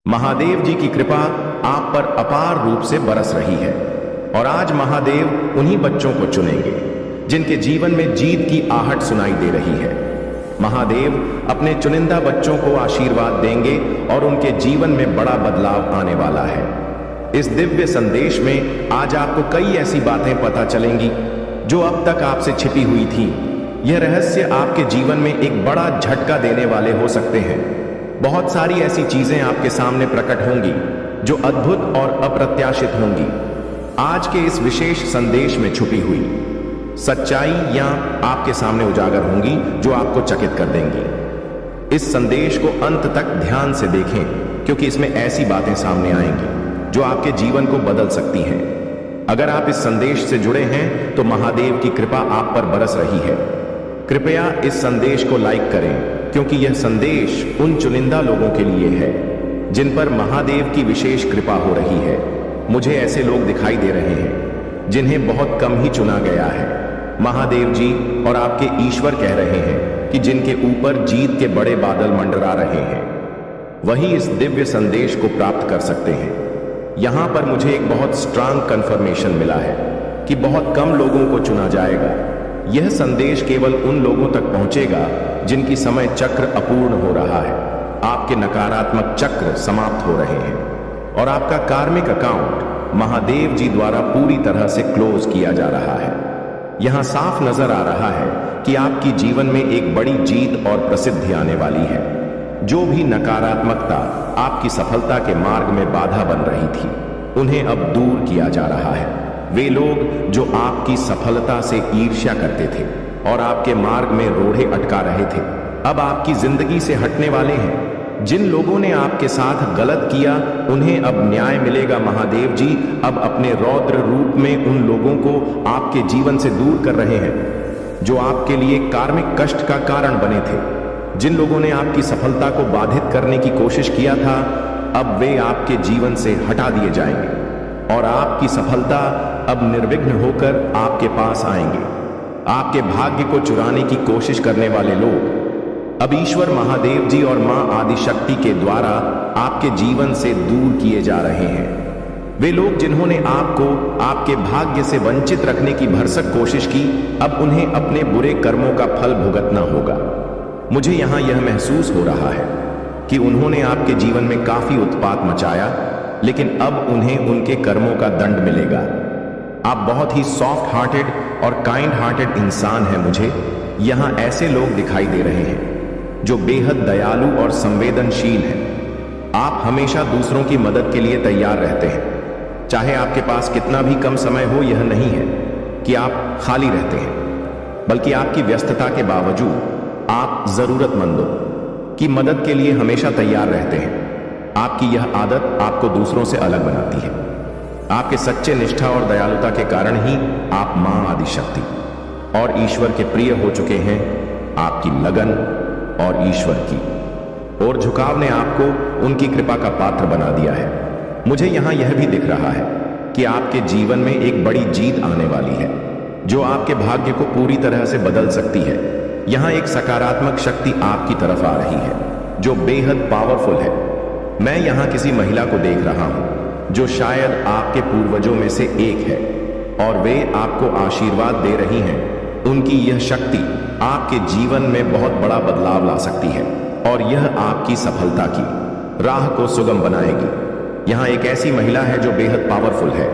महादेव जी की कृपा आप पर अपार रूप से बरस रही है और आज महादेव उन्हीं बच्चों को चुनेंगे जिनके जीवन में जीत की आहट सुनाई दे रही है। महादेव अपने चुनिंदा बच्चों को आशीर्वाद देंगे और उनके जीवन में बड़ा बदलाव आने वाला है। इस दिव्य संदेश में आज आपको कई ऐसी बातें पता चलेंगी जो अब तक आपसे छिपी हुई थी। यह रहस्य आपके जीवन में एक बड़ा झटका देने वाले हो सकते हैं। बहुत सारी ऐसी चीजें आपके सामने प्रकट होंगी जो अद्भुत और अप्रत्याशित होंगी। आज के इस विशेष संदेश में छुपी हुई सच्चाई आपके सामने उजागर होंगी जो आपको चकित कर देंगी। इस संदेश को अंत तक ध्यान से देखें क्योंकि इसमें ऐसी बातें सामने आएंगी जो आपके जीवन को बदल सकती हैं। अगर आप इस संदेश से जुड़े हैं तो महादेव की कृपा आप पर बरस रही है। कृपया इस संदेश को लाइक करें क्योंकि यह संदेश उन चुनिंदा लोगों के लिए है जिन पर महादेव की विशेष कृपा हो रही है। मुझे ऐसे लोग दिखाई दे रहे हैं जिन्हें बहुत कम ही चुना गया है। महादेव जी और आपके ईश्वर कह रहे हैं कि जिनके ऊपर जीत के बड़े बादल मंडरा रहे हैं वही इस दिव्य संदेश को प्राप्त कर सकते हैं। यहां पर मुझे एक बहुत स्ट्रांग कंफर्मेशन मिला है कि बहुत कम लोगों को चुना जाएगा। यह संदेश केवल उन लोगों तक पहुंचेगा जिनकी समय चक्र अपूर्ण हो रहा है। आपके नकारात्मक चक्र समाप्त हो रहे हैं और आपका कार्मिक अकाउंट महादेव जी द्वारा पूरी तरह से क्लोज किया जा रहा है। यहां साफ नजर आ रहा है कि आपकी जीवन में एक बड़ी जीत और प्रसिद्धि आने वाली है। जो भी नकारात्मकता आपकी सफलता के मार्ग में बाधा बन रही थी उन्हें अब दूर किया जा रहा है। वे लोग जो आपकी सफलता से ईर्ष्या करते थे और आपके मार्ग में रोड़े अटका रहे थे अब आपकी जिंदगी से हटने वाले हैं। जिन लोगों ने आपके साथ गलत किया उन्हें अब न्याय मिलेगा। महादेव जी अब अपने रौद्र रूप में उन लोगों को आपके जीवन से दूर कर रहे हैं जो आपके लिए कार्मिक कष्ट का कारण बने थे। जिन लोगों ने आपकी सफलता को बाधित करने की कोशिश किया था अब वे आपके जीवन से हटा दिए जाएंगे और आपकी सफलता अब निर्विघ्न होकर आपके पास आएंगे। आपके भाग्य को चुराने की कोशिश करने वाले लोग अब ईश्वर महादेव जी और मां आदिशक्ति के द्वारा आपके जीवन से दूर किए जा रहे हैं। वे लोग जिन्होंने आपको आपके भाग्य से वंचित रखने की भरसक कोशिश की अब उन्हें अपने बुरे कर्मों का फल भुगतना होगा। मुझे यहां यह महसूस हो रहा है कि उन्होंने आपके जीवन में काफी उत्पात मचाया लेकिन अब उन्हें उनके कर्मों का दंड मिलेगा। आप बहुत ही सॉफ्ट हार्टेड और काइंड हार्टेड इंसान हैं। मुझे यहां ऐसे लोग दिखाई दे रहे हैं जो बेहद दयालु और संवेदनशील हैं। आप हमेशा दूसरों की मदद के लिए तैयार रहते हैं। चाहे आपके पास कितना भी कम समय हो, यह नहीं है कि आप खाली रहते हैं बल्कि आपकी व्यस्तता के बावजूद आप जरूरतमंदों की मदद के लिए हमेशा तैयार रहते हैं। आपकी यह आदत आपको दूसरों से अलग बनाती है। आपके सच्चे निष्ठा और दयालुता के कारण ही आप मां आदिशक्ति और ईश्वर के प्रिय हो चुके हैं। आपकी लगन और ईश्वर की और झुकाव ने आपको उनकी कृपा का पात्र बना दिया है। मुझे यहां यह भी दिख रहा है कि आपके जीवन में एक बड़ी जीत आने वाली है जो आपके भाग्य को पूरी तरह से बदल सकती है। यहां एक सकारात्मक शक्ति आपकी तरफ आ रही है जो बेहद पावरफुल है। मैं यहां किसी महिला को देख रहा हूं जो शायद आपके पूर्वजों में से एक है और वे आपको आशीर्वाद दे रही हैं। उनकी यह शक्ति आपके जीवन में बहुत बड़ा बदलाव ला सकती है और यह आपकी सफलता की राह को सुगम बनाएगी। यहां एक ऐसी महिला है जो बेहद पावरफुल है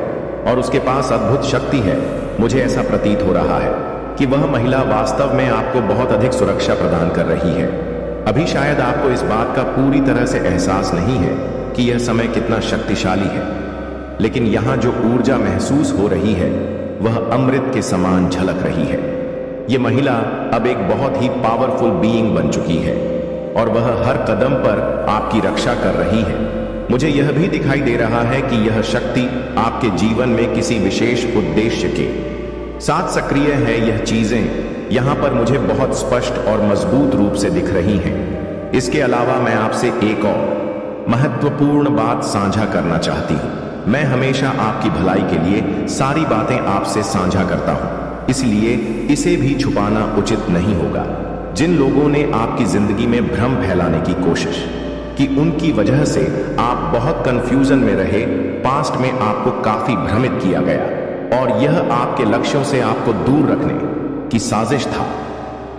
और उसके पास अद्भुत शक्ति है। मुझे ऐसा प्रतीत हो रहा है कि वह महिला वास्तव में आपको बहुत अधिक सुरक्षा प्रदान कर रही है। अभी शायद आपको इस बात का पूरी तरह से एहसास नहीं है कि यह समय कितना शक्तिशाली है, लेकिन यहां जो ऊर्जा महसूस हो रही है वह अमृत के समान झलक रही है। यह महिला अब एक बहुत ही पावरफुल बीइंग बन चुकी है और वह हर कदम पर आपकी रक्षा कर रही है। मुझे यह भी दिखाई दे रहा है कि यह शक्ति आपके जीवन में किसी विशेष उद्देश्य के साथ सक्रिय है। यह चीजें यहां पर मुझे बहुत स्पष्ट और मजबूत रूप से दिख रही हैं। इसके अलावा मैं आपसे एक और महत्वपूर्ण बात साझा करना चाहती हूं। मैं हमेशा आपकी भलाई के लिए सारी बातें आपसे साझा करता हूं, इसलिए इसे भी छुपाना उचित नहीं होगा। जिन लोगों ने आपकी जिंदगी में भ्रम फैलाने की कोशिश कि उनकी वजह से आप बहुत कंफ्यूजन में रहे। पास्ट में आपको काफी भ्रमित किया गया और यह आपके लक्ष्यों से आपको दूर रखने की साजिश था।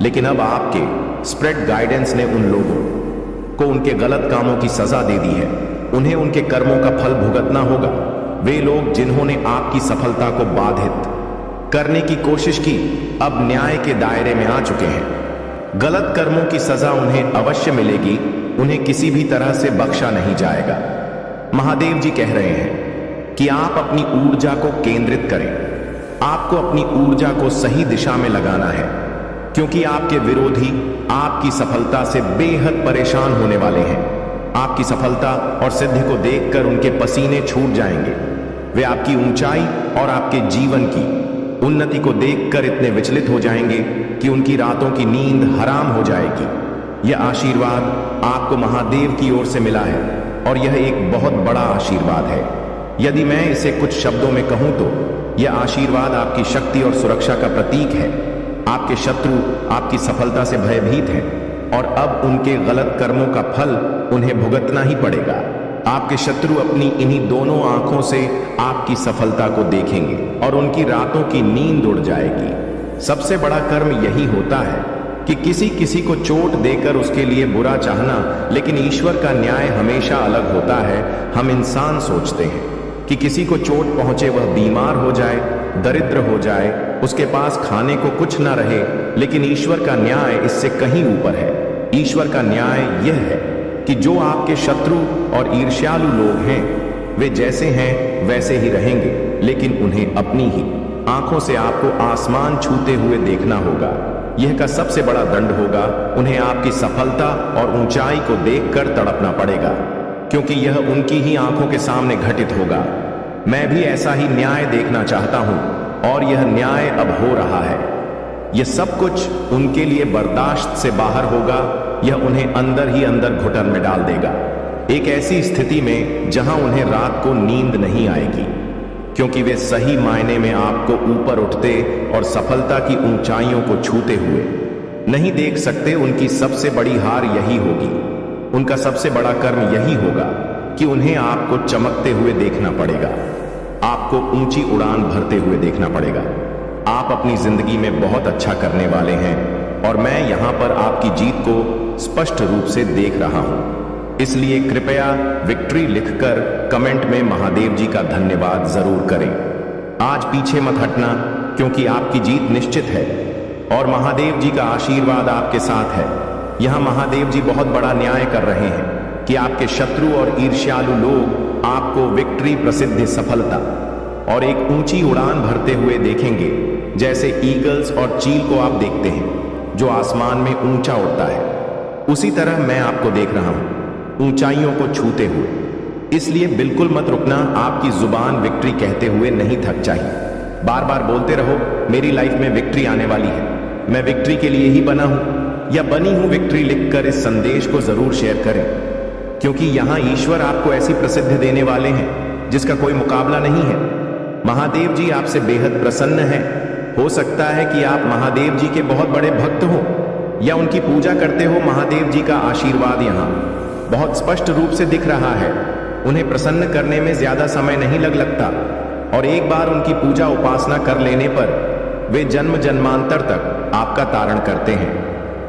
लेकिन अब आपके स्प्रेड गाइडेंस ने उन लोगों को उनके गलत कामों की सजा दे दी है। उन्हें उनके कर्मों का फल भुगतना होगा। वे लोग जिन्होंने आपकी सफलता को बाधित करने की कोशिश की अब न्याय के दायरे में आ चुके हैं। गलत कर्मों की सजा उन्हें अवश्य मिलेगी। उन्हें किसी भी तरह से बख्शा नहीं जाएगा। महादेव जी कह रहे हैं कि आप अपनी ऊर्जा को केंद्रित करें। आपको अपनी ऊर्जा को सही दिशा में लगाना है, क्योंकि आपके विरोधी आपकी सफलता से बेहद परेशान होने वाले हैं। आपकी सफलता और सिद्धि को देखकर उनके पसीने छूट जाएंगे। वे आपकी ऊंचाई और आपके जीवन की उन्नति को देखकर इतने विचलित हो जाएंगे कि उनकी रातों की नींद हराम हो जाएगी। यह आशीर्वाद आपको महादेव की ओर से मिला है और यह एक बहुत बड़ा आशीर्वाद है। यदि मैं इसे कुछ शब्दों में कहूं तो यह आशीर्वाद आपकी शक्ति और सुरक्षा का प्रतीक है। आपके शत्रु आपकी सफलता से भयभीत हैं और अब उनके गलत कर्मों का फल उन्हें भुगतना ही पड़ेगा। आपके शत्रु अपनी इन्हीं दोनों आंखों से आपकी सफलता को देखेंगे और उनकी रातों की नींद उड़ जाएगी। सबसे बड़ा कर्म यही होता है कि किसी को चोट देकर उसके लिए बुरा चाहना, लेकिन ईश्वर का न्याय हमेशा अलग होता है। हम इंसान सोचते हैं कि किसी को चोट पहुंचे, वह बीमार हो जाए, दरिद्र हो जाए, उसके पास खाने को कुछ न रहे, लेकिन ईश्वर का न्याय इससे कहीं ऊपर है। ईश्वर का न्याय यह है कि जो आपके शत्रु और ईर्ष्यालु लोग हैं वे जैसे हैं वैसे ही रहेंगे, लेकिन उन्हें अपनी ही आंखों से आपको आसमान छूते हुए देखना होगा। यह का सबसे बड़ा दंड होगा। उन्हें आपकी सफलता और ऊंचाई को देखकर तड़पना पड़ेगा, क्योंकि यह उनकी ही आंखों के सामने घटित होगा। मैं भी ऐसा ही न्याय देखना चाहता हूं और यह न्याय अब हो रहा है। यह सब कुछ उनके लिए बर्दाश्त से बाहर होगा। यह उन्हें अंदर ही अंदर घुटन में डाल देगा, एक ऐसी स्थिति में जहां उन्हें रात को नींद नहीं आएगी, क्योंकि वे सही मायने में आपको ऊपर उठते और सफलता की ऊंचाइयों को छूते हुए नहीं देख सकते। उनकी सबसे बड़ी हार यही होगी। उनका सबसे बड़ा कर्म यही होगा कि उन्हें आपको चमकते हुए देखना पड़ेगा, आपको ऊंची उड़ान भरते हुए देखना पड़ेगा। आप अपनी जिंदगी में बहुत अच्छा करने वाले हैं और मैं यहां पर आपकी जीत को स्पष्ट रूप से देख रहा हूं। इसलिए कृपया विक्ट्री लिखकर कमेंट में महादेव जी का धन्यवाद जरूर करें। आज पीछे मत हटना, क्योंकि आपकी जीत निश्चित है और महादेव जी का आशीर्वाद आपके साथ है। यहां महादेव जी बहुत बड़ा न्याय कर रहे हैं कि आपके शत्रु और ईर्ष्यालु लोग आपको विक्ट्री, प्रसिद्ध सफलता और एक ऊंची उड़ान भरते हुए देखेंगे, जैसे ईगल्स और चील को आप देखते हैं जो आसमान में ऊंचा उड़ता है। उसी तरह मैं आपको देख रहा हूं, ऊंचाइयों को छूते हुए। इसलिए बिल्कुल मत रुकना। आपकी जुबान विक्ट्री कहते हुए नहीं थक चाहिए। बार बार बोलते रहो, मेरी लाइफ में विक्ट्री आने वाली है, मैं विक्ट्री के लिए ही बना हूं या बनी हूं विक्ट्री। लिखकर इस संदेश को जरूर शेयर करें, क्योंकि यहां ईश्वर आपको ऐसी प्रसिद्धि देने वाले हैं जिसका कोई मुकाबला नहीं है। महादेव जी आपसे बेहद प्रसन्न हैं। हो सकता है कि आप महादेव जी के बहुत बड़े भक्त हो या उनकी पूजा करते हो। महादेव जी का आशीर्वाद यहाँ बहुत स्पष्ट रूप से दिख रहा है। उन्हें प्रसन्न करने में ज्यादा समय नहीं लगता और एक बार उनकी पूजा उपासना कर लेने पर वे जन्म जन्मांतर तक आपका तारण करते हैं।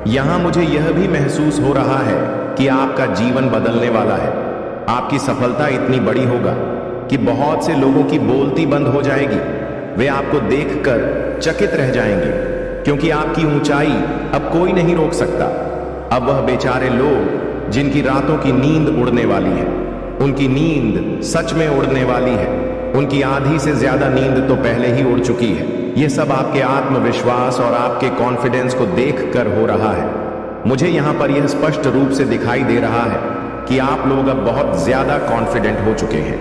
यहां मुझे यह भी महसूस हो रहा है कि आपका जीवन बदलने वाला है। आपकी सफलता इतनी बड़ी होगा कि बहुत से लोगों की बोलती बंद हो जाएगी। वे आपको देखकर चकित रह जाएंगे, क्योंकि आपकी ऊंचाई अब कोई नहीं रोक सकता। अब वह बेचारे लोग जिनकी रातों की नींद उड़ने वाली है, उनकी नींद सच में उड़ने वाली है। उनकी आधी से ज्यादा नींद तो पहले ही उड़ चुकी है। यह सब आपके आत्मविश्वास और आपके कॉन्फिडेंस को देखकर हो रहा है। मुझे यहां पर यह स्पष्ट रूप से दिखाई दे रहा है कि आप लोग अब बहुत ज्यादा कॉन्फिडेंट हो चुके हैं।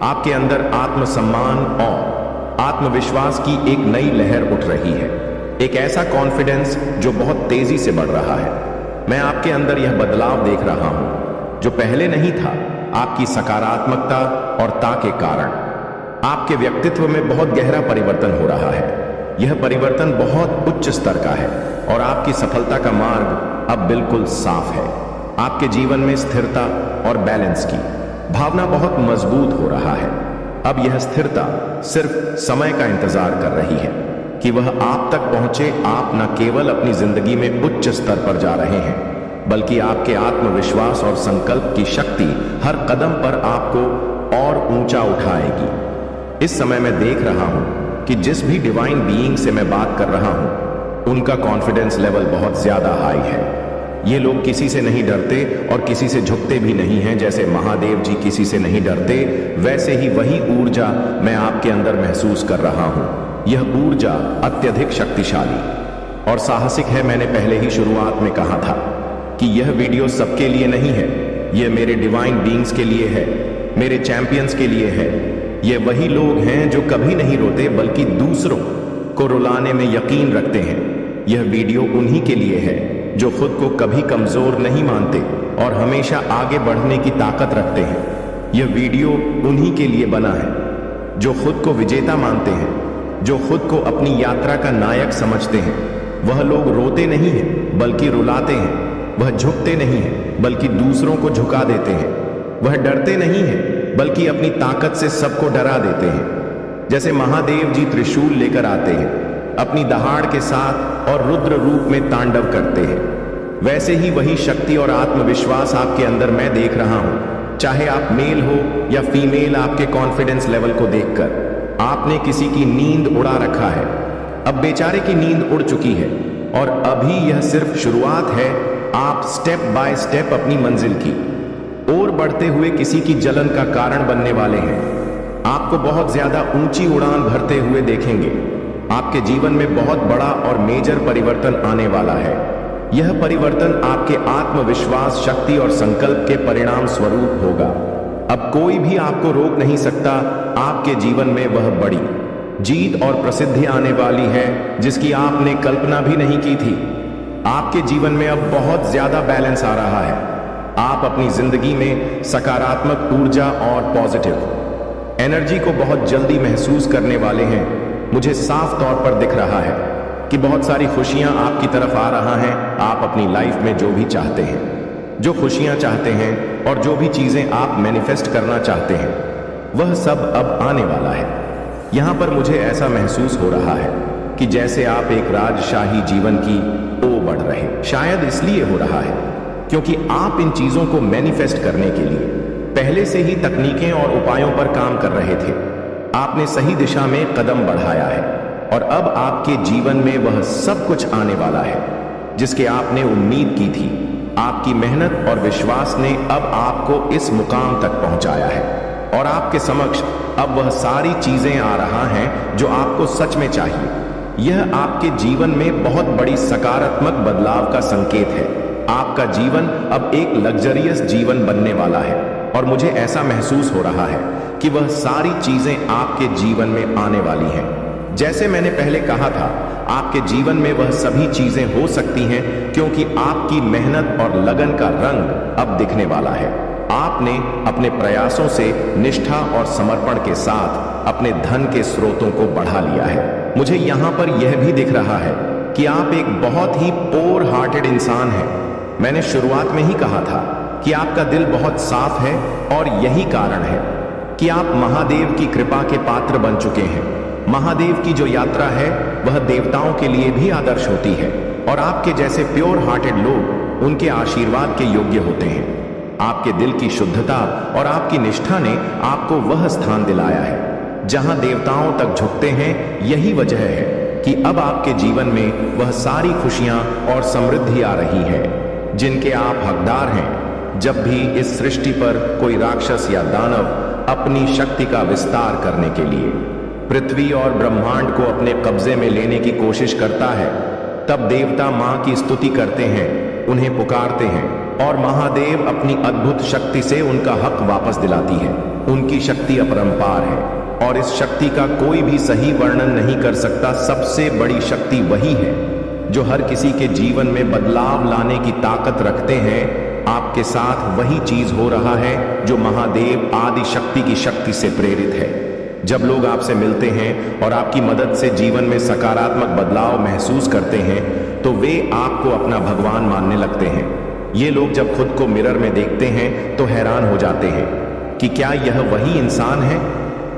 आपके अंदर आत्मसम्मान और आत्मविश्वास की एक नई लहर उठ रही है, एक ऐसा कॉन्फिडेंस जो बहुत तेजी से बढ़ रहा है। मैं आपके अंदर यह बदलाव देख रहा हूं जो पहले नहीं था। आपकी सकारात्मकता और ता के कारण आपके व्यक्तित्व में बहुत गहरा परिवर्तन हो रहा है। यह परिवर्तन बहुत उच्च स्तर का है और आपकी सफलता का मार्ग अब बिल्कुल साफ है। आपके जीवन में स्थिरता और बैलेंस की भावना बहुत मजबूत हो रहा है। अब यह स्थिरता सिर्फ समय का इंतजार कर रही है कि वह आप तक पहुंचे। आप न केवल अपनी जिंदगी में उच्च स्तर पर जा रहे हैं, बल्कि आपके आत्मविश्वास और संकल्प की शक्ति हर कदम पर आपको और ऊंचा उठाएगी। इस समय मैं देख रहा हूं कि जिस भी डिवाइन बीइंग से मैं बात कर रहा हूं, उनका कॉन्फिडेंस लेवल बहुत ज्यादा हाई है। ये लोग किसी से नहीं डरते और किसी से झुकते भी नहीं हैं। जैसे महादेव जी किसी से नहीं डरते, वैसे ही वही ऊर्जा मैं आपके अंदर महसूस कर रहा हूं। यह ऊर्जा अत्यधिक शक्तिशाली और साहसिक है। मैंने पहले ही शुरुआत में कहा था कि यह वीडियो सबके लिए नहीं है, यह मेरे डिवाइन बीइंग्स के लिए है, मेरे चैंपियंस के लिए है। ये वही लोग हैं जो कभी नहीं रोते बल्कि दूसरों को रुलाने में यकीन रखते हैं। यह वीडियो उन्हीं के लिए है जो खुद को कभी कमजोर नहीं मानते और हमेशा आगे बढ़ने की ताकत रखते हैं। यह वीडियो उन्हीं के लिए बना है जो खुद को विजेता मानते हैं, जो खुद को अपनी यात्रा का नायक समझते हैं। वह लोग रोते नहीं हैं बल्कि रुलाते हैं। वह झुकते नहीं हैं बल्कि दूसरों को झुका देते हैं। वह डरते नहीं हैं बल्कि अपनी ताकत से सबको डरा देते हैं। जैसे महादेव जी त्रिशूल लेकर आते हैं अपनी दहाड़ के साथ और रुद्र रूप में तांडव करते हैं, वैसे ही वही शक्ति और आत्मविश्वास आपके अंदर मैं देख रहा हूं। चाहे आप मेल हो या फीमेल, आपके कॉन्फिडेंस लेवल को देखकर आपने किसी की नींद उड़ा रखा है। अब बेचारे की नींद उड़ चुकी है और अभी यह सिर्फ शुरुआत है। आप स्टेप बाय स्टेप अपनी मंजिल की ओर बढ़ते हुए किसी की जलन का कारण बनने वाले हैं। आपको बहुत ज्यादा ऊंची उड़ान भरते हुए देखेंगे। आपके जीवन में बहुत बड़ा और मेजर परिवर्तन आने वाला है। यह परिवर्तन आपके आत्मविश्वास, शक्ति और संकल्प के परिणाम स्वरूप होगा। अब कोई भी आपको रोक नहीं सकता। आपके जीवन में वह बड़ी जीत और प्रसिद्धि आने वाली है जिसकी आपने कल्पना भी नहीं की थी। आपके जीवन में अब बहुत ज्यादा बैलेंस आ रहा है। आप अपनी जिंदगी में सकारात्मक ऊर्जा और पॉजिटिव एनर्जी को बहुत जल्दी महसूस करने वाले हैं। मुझे साफ तौर पर दिख रहा है कि बहुत सारी खुशियां आपकी तरफ आ रहा हैं। आप अपनी लाइफ में जो भी चाहते हैं, जो खुशियां चाहते हैं और जो भी चीजें आप मैनिफेस्ट करना चाहते हैं, वह सब अब आने वाला है। यहां पर मुझे ऐसा महसूस हो रहा है कि जैसे आप एक राजशाही जीवन की ओर बढ़ रहे। शायद इसलिए हो रहा है क्योंकि आप इन चीजों को मैनिफेस्ट करने के लिए पहले से ही तकनीकें और उपायों पर काम कर रहे थे। आपने सही दिशा में कदम बढ़ाया है और अब आपके जीवन में वह सब कुछ आने वाला है जिसके आपने उम्मीद की थी। आपकी मेहनत और विश्वास ने अब आपको इस मुकाम तक पहुंचाया है और आपके समक्ष अब वह सारी चीजें आ रहा हैं जो आपको सच में चाहिए। यह आपके जीवन में बहुत बड़ी सकारात्मक बदलाव का संकेत है। आपका जीवन अब एक लग्जरियस जीवन बनने वाला है और मुझे ऐसा महसूस हो रहा है कि वह सारी चीजें आपके जीवन में आने वाली हैं। जैसे मैंने पहले कहा था, आपके जीवन में वह सभी चीजें हो सकती हैं क्योंकि आपकी मेहनत और लगन का रंग अब दिखने वाला है। आपने अपने प्रयासों से निष्ठा और समर्पण के साथ अपने धन के स्रोतों को बढ़ा लिया है। मुझे यहाँ पर यह भी दिख रहा है कि आप एक बहुत ही पोर हार्टेड इंसान हैं। मैंने शुरुआत में ही कहा था कि आपका दिल बहुत साफ है और यही कारण है कि आप महादेव की कृपा के पात्र बन चुके हैं। महादेव की जो यात्रा है वह देवताओं के लिए भी आदर्श होती है और आपके जैसे प्योर हार्टेड लोग उनके आशीर्वाद के योग्य होते हैं। आपके दिल की शुद्धता और आपकी निष्ठा ने आपको वह स्थान दिलाया है जहां देवताओं तक झुकते हैं। यही वजह है कि अब आपके जीवन में वह सारी खुशियां और समृद्धि आ रही है जिनके आप हकदार हैं। जब भी इस सृष्टि पर कोई राक्षस या दानव अपनी शक्ति का विस्तार करने के लिए पृथ्वी और ब्रह्मांड को अपने कब्जे में लेने की कोशिश करता है, तब देवता मां की स्तुति करते हैं, उन्हें पुकारते हैं और महादेव अपनी अद्भुत शक्ति से उनका हक वापस दिलाती है। उनकी शक्ति अपरंपार है और इस शक्ति का कोई भी सही वर्णन नहीं कर सकता। सबसे बड़ी शक्ति वही है जो हर किसी के जीवन में बदलाव लाने की ताकत रखते हैं। आपके साथ वही चीज हो रहा है जो महादेव आदि शक्ति की शक्ति से प्रेरित है। जब लोग आपसे मिलते हैं और आपकी मदद से जीवन में सकारात्मक बदलाव महसूस करते हैं तो वे आपको अपना भगवान मानने लगते हैं। ये लोग जब खुद को मिरर में देखते हैं तो हैरान हो जाते हैं कि क्या यह वही इंसान है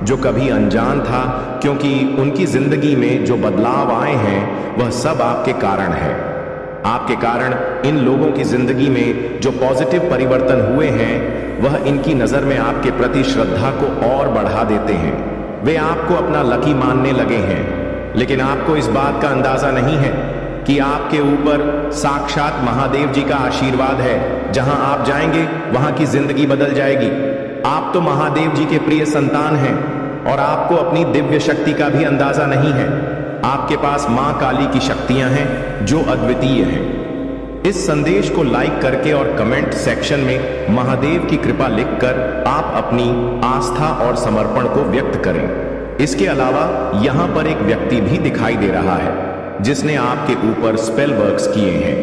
जो कभी अनजान था, क्योंकि उनकी जिंदगी में जो बदलाव आए हैं वह सब आपके कारण है। आपके कारण इन लोगों की जिंदगी में जो पॉजिटिव परिवर्तन हुए हैं वह इनकी नजर में आपके प्रति श्रद्धा को और बढ़ा देते हैं। वे आपको अपना लकी मानने लगे हैं, लेकिन आपको इस बात का अंदाजा नहीं है कि आपके ऊपर साक्षात महादेव जी का आशीर्वाद है। जहां आप जाएंगे वहां की जिंदगी बदल जाएगी। आप तो महादेव जी के प्रिय संतान हैं और आपको अपनी दिव्य शक्ति का भी अंदाजा नहीं है। आपके पास मां काली की शक्तियां हैं जो अद्वितीय हैं। इस संदेश को लाइक करके और कमेंट सेक्शन में महादेव की कृपा लिखकर आप अपनी आस्था और समर्पण को व्यक्त करें। इसके अलावा यहां पर एक व्यक्ति भी दिखाई दे रहा है जिसने आपके ऊपर स्पेल वर्क्स किए हैं।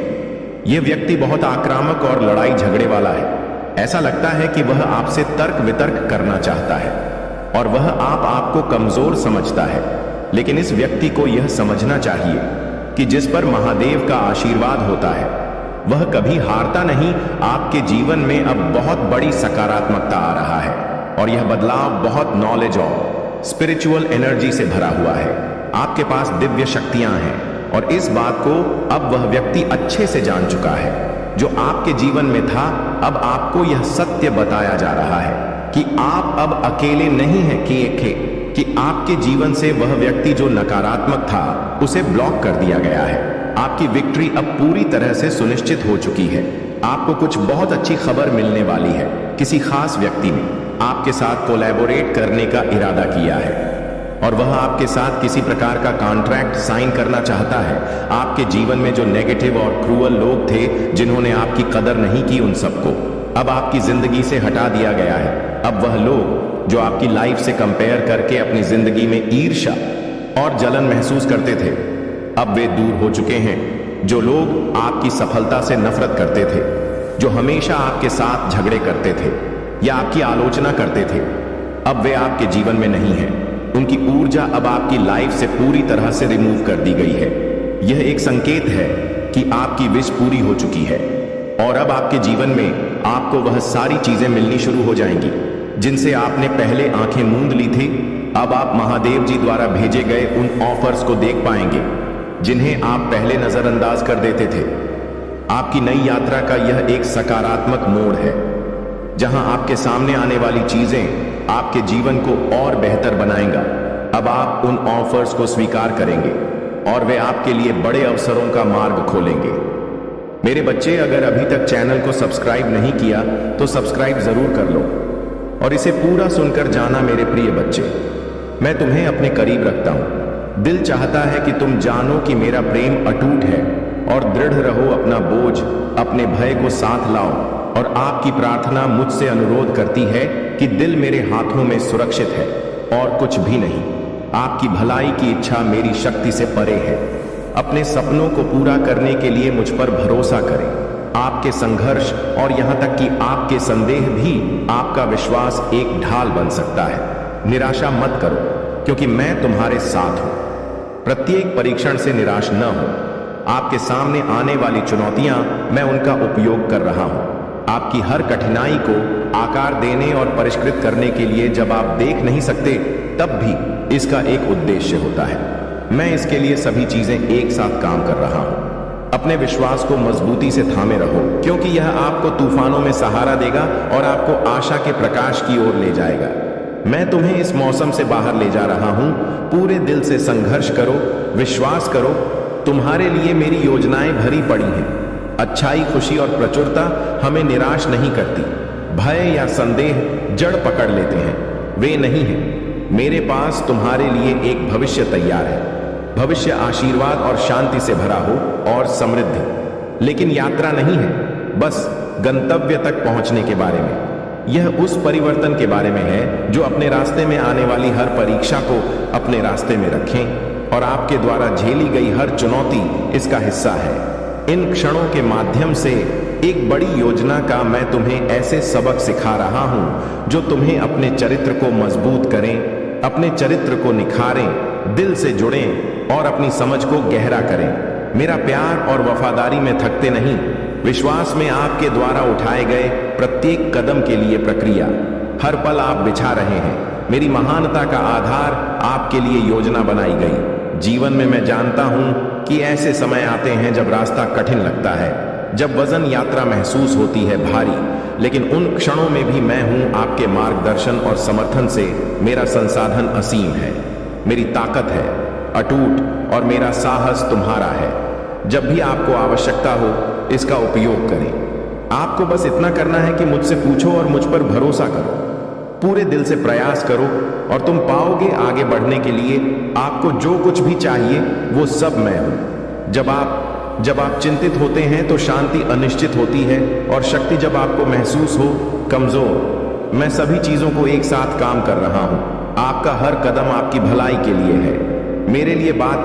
यह व्यक्ति बहुत आक्रामक और लड़ाई झगड़े वाला है। ऐसा लगता है कि वह आपसे तर्क वितर्क करना चाहता है और वह आपको कमजोर समझता है। लेकिन इस व्यक्ति को यह समझना चाहिए कि जिस पर महादेव का आशीर्वाद होता है वह कभी हारता नहीं। आपके जीवन में अब बहुत बड़ी सकारात्मकता आ रहा है और यह बदलाव बहुत नॉलेज और स्पिरिचुअल एनर्जी से भरा हुआ है। आपके पास दिव्य शक्तियां हैं और इस बात को अब वह व्यक्ति अच्छे से जान चुका है। जो आपके जीवन में था, अब आपको यह सत्य बताया जा रहा है कि आप अब अकेले नहीं हैं कि आपके जीवन से वह व्यक्ति जो नकारात्मक था उसे ब्लॉक कर दिया गया है। आपकी विक्ट्री अब पूरी तरह से सुनिश्चित हो चुकी है। आपको कुछ बहुत अच्छी खबर मिलने वाली है। किसी खास व्यक्ति ने आपके साथ कोलैबोरेट करने का इरादा किया है और वह आपके साथ किसी प्रकार का कॉन्ट्रैक्ट साइन करना चाहता है। आपके जीवन में जो नेगेटिव और क्रूअल लोग थे जिन्होंने आपकी कदर नहीं की, उन सबको अब आपकी जिंदगी से हटा दिया गया है। अब वह लोग जो आपकी लाइफ से कंपेयर करके अपनी जिंदगी में ईर्ष्या और जलन महसूस करते थे, अब वे दूर हो चुके हैं। जो लोग आपकी सफलता से नफरत करते थे, जो हमेशा आपके साथ झगड़े करते थे या आपकी आलोचना करते थे, अब वे आपके जीवन में नहीं हैं। उनकी ऊर्जा अब आपकी लाइफ से पूरी तरह से रिमूव कर दी गई है। यह एक संकेत है कि आपकी विश पूरी हो चुकी है और अब आपके जीवन में आपको वह सारी चीजें मिलनी शुरू हो जाएंगी जिनसे आपने पहले आंखें मूंद ली थी। अब आप महादेव जी द्वारा भेजे गए उन ऑफर्स को देख पाएंगे जिन्हें आप पहले नजरअंदाज कर देते थे। आपकी नई यात्रा का यह एक सकारात्मक मोड़ है जहां आपके सामने आने वाली चीजें आपके जीवन को और बेहतर बनाएगा। अब आप उन ऑफर्स को स्वीकार करेंगे और वे आपके लिए बड़े अवसरों का मार्ग खोलेंगे। मेरे बच्चे, अगर अभी तक चैनल को सब्सक्राइब नहीं किया तो सब्सक्राइब जरूर कर लो और इसे पूरा सुनकर जाना। मेरे प्रिय बच्चे, मैं तुम्हें अपने करीब रखता हूं। दिल चाहता है कि तुम जानो कि मेरा प्रेम अटूट है और दृढ़ रहो। अपना बोझ, अपने भय को साथ लाओ और आपकी प्रार्थना मुझसे अनुरोध करती है कि दिल मेरे हाथों में सुरक्षित है और कुछ भी नहीं। आपकी भलाई की इच्छा मेरी शक्ति से परे है। अपने सपनों को पूरा करने के लिए मुझ पर भरोसा करें। आपके संघर्ष और यहां तक कि आपके संदेह भी आपका विश्वास एक ढाल बन सकता है। निराशा मत करो, क्योंकि मैं तुम्हारे साथ हूं। प्रत्येक परीक्षण से निराश न हो। आपके सामने आने वाली चुनौतियां, मैं उनका उपयोग कर रहा हूं। आपकी हर कठिनाई को आकार देने और परिष्कृत करने के लिए। जब आप देख नहीं सकते तब भी इसका एक उद्देश्य होता है। मैं इसके लिए सभी चीजें एक साथ काम कर रहा हूं। अपने विश्वास को मजबूती से थामे रहो, क्योंकि यह आपको तूफानों में सहारा देगा और आपको आशा के प्रकाश की ओर ले जाएगा। मैं तुम्हें इस मौसम से बाहर ले जा रहा हूं। पूरे दिल से संघर्ष करो, विश्वास करो। तुम्हारे लिए मेरी योजनाएं भरी पड़ी हैं। अच्छाई, खुशी और प्रचुरता हमें निराश नहीं करती। भय या संदेह जड़ पकड़ लेते हैं, वे नहीं हैं। मेरे पास तुम्हारे लिए एक भविष्य तैयार है। भविष्य आशीर्वाद और शांति से भरा हो और समृद्धि। लेकिन यात्रा नहीं है बस गंतव्य तक पहुंचने के बारे में। यह उस परिवर्तन के बारे में है जो अपने रास्ते में आने वाली हर परीक्षा को अपने रास्ते में रखें और आपके द्वारा झेली गई हर चुनौती इसका हिस्सा है। इन क्षणों के माध्यम से एक बड़ी योजना का मैं तुम्हें ऐसे सबक सिखा रहा हूं जो तुम्हें अपने चरित्र को मजबूत करें, अपने चरित्र को निखारें, दिल से जुड़ें और अपनी समझ को गहरा करें। मेरा प्यार और वफादारी में थकते नहीं, विश्वास में आपके द्वारा उठाए गए प्रत्येक कदम के लिए प्रक्रिया। हर पल आप बिछा रहे हैं। मेरी महानता का आधार आपके लिए योजना बनाई गई। जीवन में मैं जानता हूं कि ऐसे समय आते हैं जब रास्ता कठिन लगता है, जब वजन यात्रा महसूस होती है भारी, लेकिन उन क्षणों में भी मैं हूं आपके मार्गदर्शन और समर्थन से। मेरा संसाधन असीम है, मेरी ताकत है अटूट, और मेरा साहस तुम्हारा है। जब भी आपको आवश्यकता हो इसका उपयोग करें। आपको बस इतना करना है कि मुझसे पूछो और मुझ पर भरोसा करो। पूरे दिल से प्रयास करो और तुम पाओगे आगे बढ़ने के लिए आपको जो कुछ भी चाहिए वो सब मैं हूं। जब आप चिंतित होते हैं तो शांति अनिश्चित होती है, और शक्ति जब आपको महसूस हो कमजोर। मैं सभी चीजों को एक साथ काम कर रहा हूं। आपका हर कदम आपकी भलाई के लिए है। मेरे लिए बात